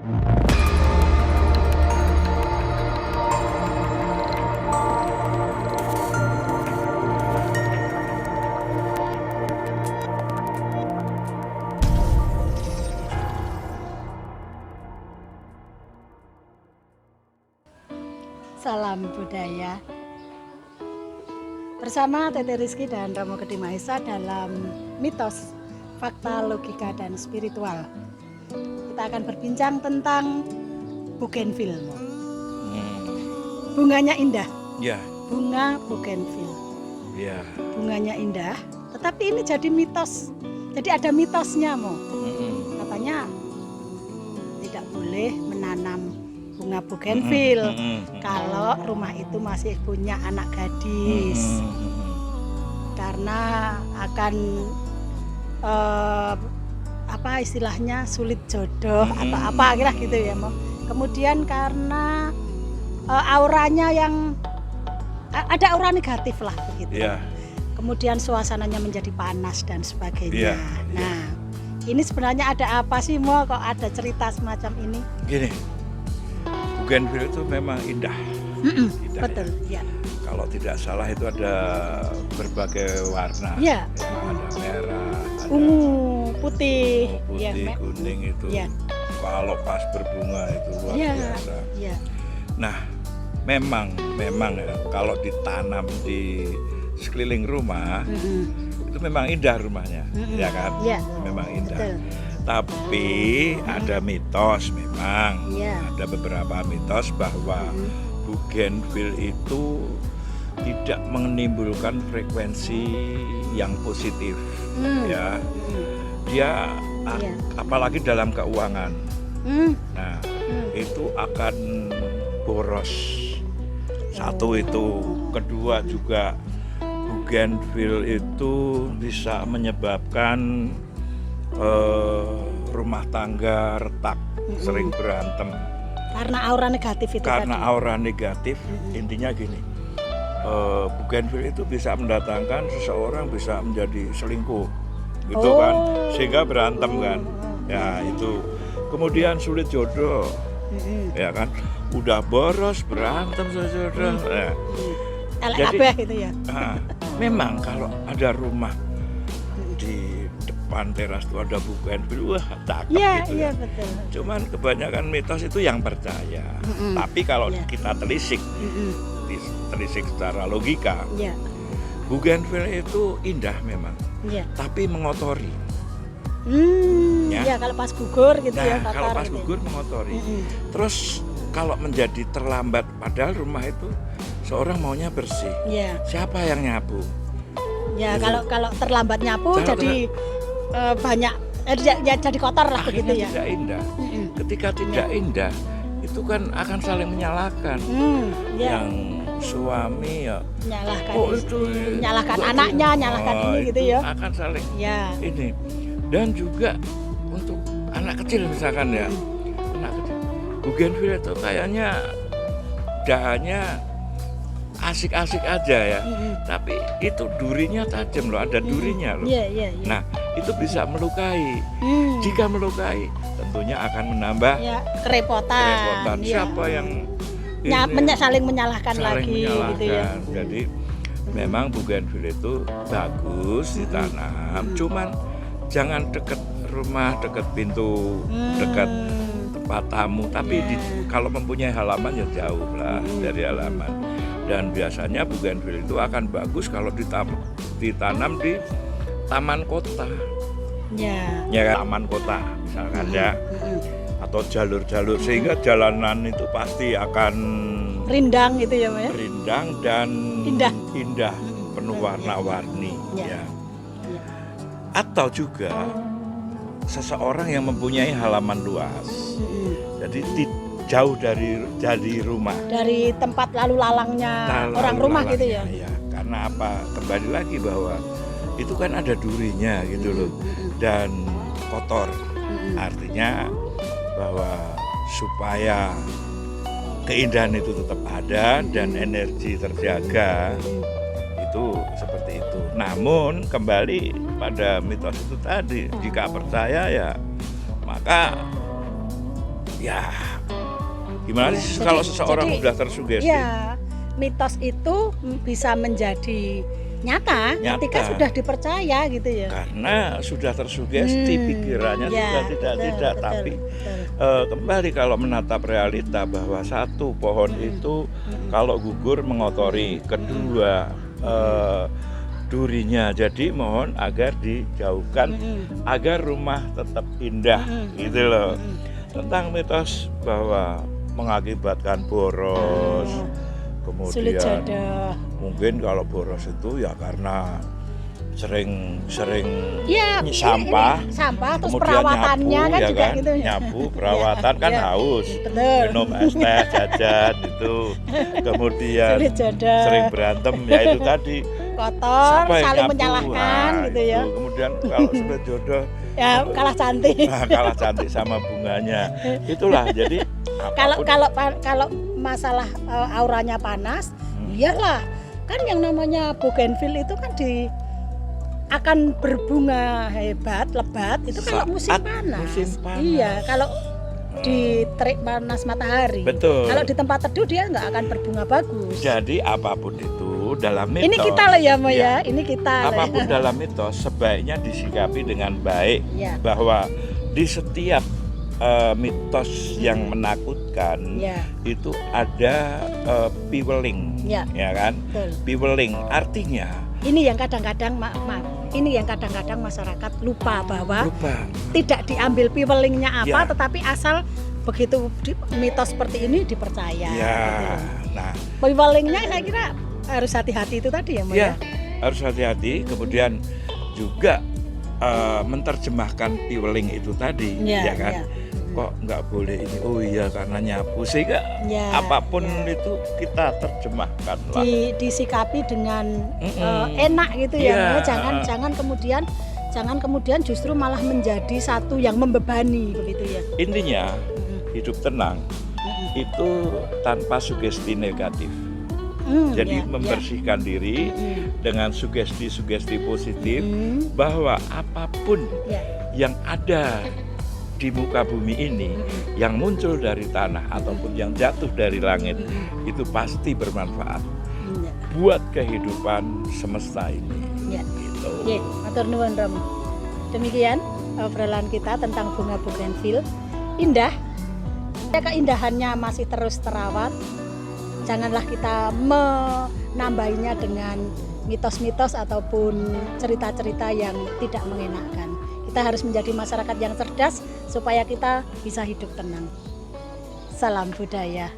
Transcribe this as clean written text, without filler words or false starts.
Salam budaya. Bersama Tete Rizky dan Romo Gede Mahesa dalam mitos, fakta, logika, dan spiritual. Kita akan berbincang tentang bougainville. Bunganya indah. Ya. Bunga bougainville. Ya. Bunganya indah, tetapi ini jadi mitos. Jadi ada mitosnya, Mo. Katanya tidak boleh menanam bunga bougainville kalau rumah itu masih punya anak gadis, karena akan apa istilahnya sulit jodoh atau apa kira gitu ya, Mo. Kemudian karena auranya yang ada aura negatif lah begitu. Ya. Kemudian suasananya menjadi panas dan sebagainya. Ya. Nah, ini sebenarnya ada apa sih, Mo? Kok ada cerita semacam ini? Gini, bougainville itu memang indah. Indah, betul, ya. Kalau tidak salah itu ada berbagai warna. Ya. Ada merah, ada Ungu, putih, putih, kuning itu. Ya. Kalau pas berbunga itu luar biasa. Ya. Nah, memang ya, kalau ditanam di sekeliling rumah itu memang indah rumahnya, ya kan? Ya. Memang indah. Betul. Tapi ada mitos memang, Ya. ada beberapa mitos bahwa bougainville itu tidak menimbulkan frekuensi yang positif, ya. Dia apalagi dalam keuangan, nah itu akan boros. Satu itu, kedua juga bougainville itu bisa menyebabkan rumah tangga retak, sering berantem. Karena aura negatif itu Karena tadi. aura negatif, intinya gini, bougainville itu bisa mendatangkan seseorang bisa menjadi selingkuh, gitu kan, sehingga berantem kan. Ya itu. Kemudian sulit jodoh, ya kan, udah boros berantem jodoh. LKB gitu ya. Memang kalau ada rumah di depan teras itu ada bougainville, wah cakep gitu Iya, ya. betul. Cuman kebanyakan mitos itu yang percaya. Tapi kalau kita telisik secara logika, bougainville itu indah memang, tapi mengotori. Ya kalau pas gugur gitu ya. Nah, kalau pas gitu. gugur mengotori. Terus kalau menjadi terlambat, padahal rumah itu seorang maunya bersih. Siapa yang nyapu? Ya kalau terlambat nyapu jadi banyak jadi kotor lah begitu ya. Tidak indah. Ketika tidak indah, itu kan akan saling menyalahkan. Yang suami ya menyalahkan anaknya, nyalahkan ini gitu ya. Akan saling ini. Dan juga untuk anak kecil misalkan ya. Anak kecil. Bougainville itu kayaknya dahannya asik-asik aja ya, tapi itu durinya tajam loh, ada durinya loh. Nah, itu bisa melukai. Jika melukai, tentunya akan menambah kerepotan. Siapa yang saling menyalahkan lagi gitu ya. Jadi memang bougainville itu bagus ditanam, cuman jangan dekat rumah, dekat pintu, dekat tempat tamu. Tapi kalau mempunyai halaman ya jauh lah dari halaman. Dan biasanya bougainville itu akan bagus kalau ditanam di taman kota. Ya, taman kota misalkan ya. Atau jalur-jalur, sehingga jalanan itu pasti akan rindang gitu ya, Mas. Rindang dan indah, penuh warna-warni ya. Atau juga seseorang yang mempunyai halaman luas. Jadi jauh dari rumah, dari tempat lalu lalangnya orang rumah gitu ya. Karena apa? Kembali lagi bahwa itu kan ada durinya gitu loh, dan kotor. Artinya bahwa supaya keindahan itu tetap ada dan energi terjaga, itu seperti itu. Namun kembali pada mitos itu tadi, jika percaya ya maka Ya, gimana sih kalau seseorang sudah tersugesti? Ya, mitos itu bisa menjadi nyata ketika sudah dipercaya gitu ya. Karena sudah tersugesti pikirannya sudah tidak. Tapi kembali kalau menatap realita bahwa satu pohon itu kalau gugur mengotori, kedua durinya, jadi mohon agar dijauhkan agar rumah tetap indah gitu loh. Tentang mitos bahwa mengakibatkan boros, kemudian mungkin kalau boros itu ya karena sering ya, sampah terus kemudian perawatannya nyapu, kan ya juga kan? gitu. Nyapu perawatan kan haus, minum es teh jajan itu, kemudian sering berantem ya itu tadi, kotor, saling menyalahkan gitu ya. Kemudian kalau sudah jodoh ya kalah cantik. Kalah cantik sama bunganya. Itulah jadi kalau masalah auranya panas, iyalah kan yang namanya bougainville itu kan akan berbunga hebat, lebat itu kalau musim panas. Iya, kalau di terik panas matahari. Betul. Kalau di tempat teduh dia nggak akan berbunga bagus. Jadi apapun itu dalam mitos. Ini kita lah ya, Mo ya. Ini kita. Apapun dalam mitos sebaiknya disikapi dengan baik. Ya. Bahwa di setiap mitos yang menakutkan itu ada piweling, ya kan? Betul. Piweling artinya. Ini yang kadang-kadang ini yang kadang-kadang masyarakat lupa bahwa tidak diambil piwelingnya apa, tetapi asal begitu mitos seperti ini dipercaya. Ya, nah piwelingnya saya kira harus hati-hati itu tadi ya, Mbak. Ya, harus hati-hati. Kemudian juga menerjemahkan piweling itu tadi, ya kan? Kok nggak boleh ini? Oh iya karena nyapu, sehingga apapun itu kita terjemahkan lah. Disikapi dengan enak gitu ya. Jangan kemudian justru malah menjadi satu yang membebani begitu ya. Intinya hidup tenang itu tanpa sugesti negatif. Jadi membersihkan diri dengan sugesti-sugesti positif bahwa apapun yang ada di muka bumi ini yang muncul dari tanah ataupun yang jatuh dari langit itu pasti bermanfaat buat kehidupan semesta ini. Gitu. Matur nuwun Romo. Demikian obrolan kita tentang bunga bougainville. Indah. Keindahannya masih terus terawat. Janganlah kita menambahinya dengan mitos-mitos ataupun cerita-cerita yang tidak mengenakan. Kita harus menjadi masyarakat yang cerdas supaya kita bisa hidup tenang. Salam budaya.